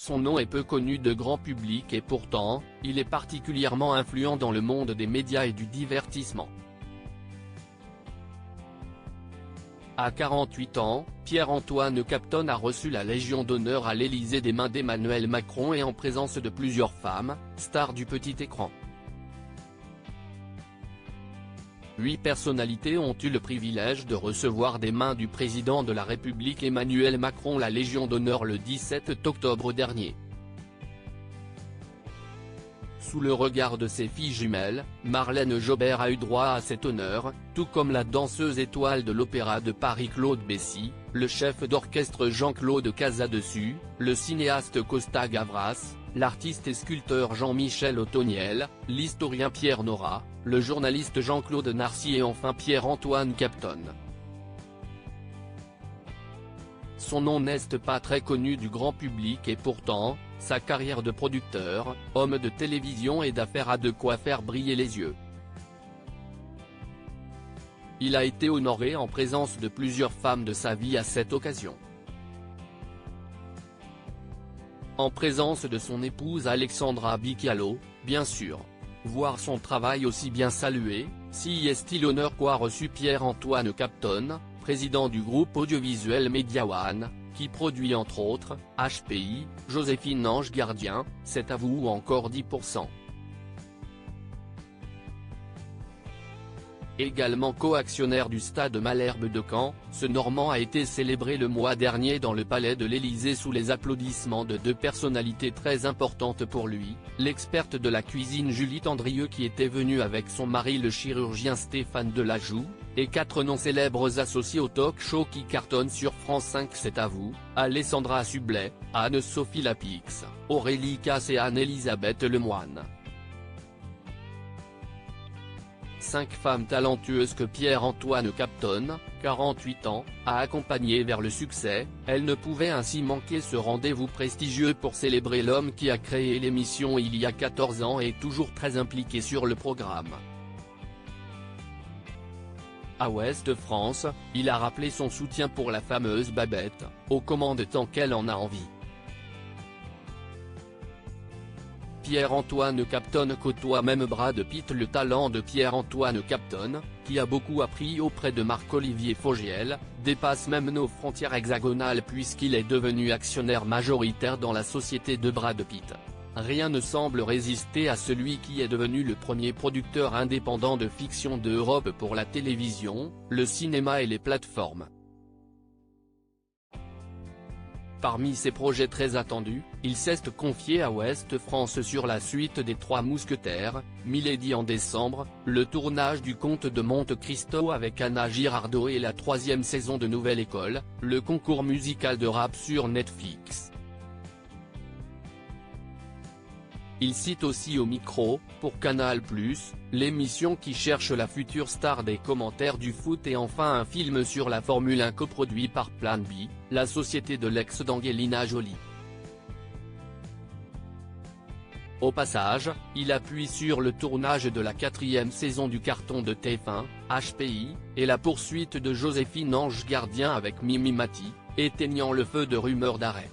Son nom est peu connu de grand public et pourtant, il est particulièrement influent dans le monde des médias et du divertissement. À 48 ans, Pierre-Antoine Capton a reçu la Légion d'honneur à l'Élysée des mains d'Emmanuel Macron et en présence de plusieurs femmes, stars du petit écran. 8 personnalités ont eu le privilège de recevoir des mains du président de la République Emmanuel Macron la Légion d'honneur le 17 octobre dernier. Sous le regard de ses filles jumelles, Marlène Jobert a eu droit à cet honneur, tout comme la danseuse étoile de l'Opéra de Paris Claude Bessy, le chef d'orchestre Jean-Claude Casadessus, le cinéaste Costa Gavras, l'artiste et sculpteur Jean-Michel Ottoniel, l'historien Pierre Nora, le journaliste Jean-Claude Narcy et enfin Pierre-Antoine Capton. Son nom n'est pas très connu du grand public et pourtant, sa carrière de producteur, homme de télévision et d'affaires a de quoi faire briller les yeux. Il a été honoré en présence de plusieurs femmes de sa vie à cette occasion. En présence de son épouse Alexandra Bicchialo, bien sûr. Voir son travail aussi bien salué, si est-il honneur qu'a reçu Pierre-Antoine Capton, président du groupe audiovisuel Media One, qui produit entre autres, HPI, Joséphine Ange Gardien, C'est à vous ou encore 10%. Également co-actionnaire du stade Malherbe de Caen, ce Normand a été célébré le mois dernier dans le palais de l'Élysée sous les applaudissements de 2 personnalités très importantes pour lui, l'experte de la cuisine Julie Tendrieux qui était venue avec son mari le chirurgien Stéphane Delajoux, et 4 noms célèbres associés au talk-show qui cartonne sur France 5 C'est à vous, Alessandra Sublet, Anne-Sophie Lapix, Aurélie Casse et Anne-Elisabeth Lemoine. 5 femmes talentueuses que Pierre-Antoine Capton, 48 ans, a accompagnées vers le succès, elles ne pouvaient ainsi manquer ce rendez-vous prestigieux pour célébrer l'homme qui a créé l'émission il y a 14 ans et est toujours très impliqué sur le programme. À Ouest France, il a rappelé son soutien pour la fameuse Babette, aux commandes tant qu'elle en a envie. Pierre-Antoine Capton côtoie même Brad Pitt. Le talent de Pierre-Antoine Capton, qui a beaucoup appris auprès de Marc-Olivier Fogiel, dépasse même nos frontières hexagonales puisqu'il est devenu actionnaire majoritaire dans la société de Brad Pitt. Rien ne semble résister à celui qui est devenu le premier producteur indépendant de fiction d'Europe pour la télévision, le cinéma et les plateformes. Parmi ses projets très attendus, il s'est confié à Ouest France sur la suite des 3 Mousquetaires, Milady en décembre, le tournage du Comte de Monte Cristo avec Anna Girardot et la 3e saison de Nouvelle École, le concours musical de rap sur Netflix. Il cite aussi au micro, pour Canal+, l'émission qui cherche la future star des commentaires du foot et enfin un film sur la Formule 1 coproduit par Plan B, la société de l'ex d'Angelina Jolie. Au passage, il appuie sur le tournage de la 4e saison du carton de TF1, HPI, et la poursuite de Joséphine Ange Gardien avec Mimi Mati, éteignant le feu de rumeurs d'arrêt.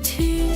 To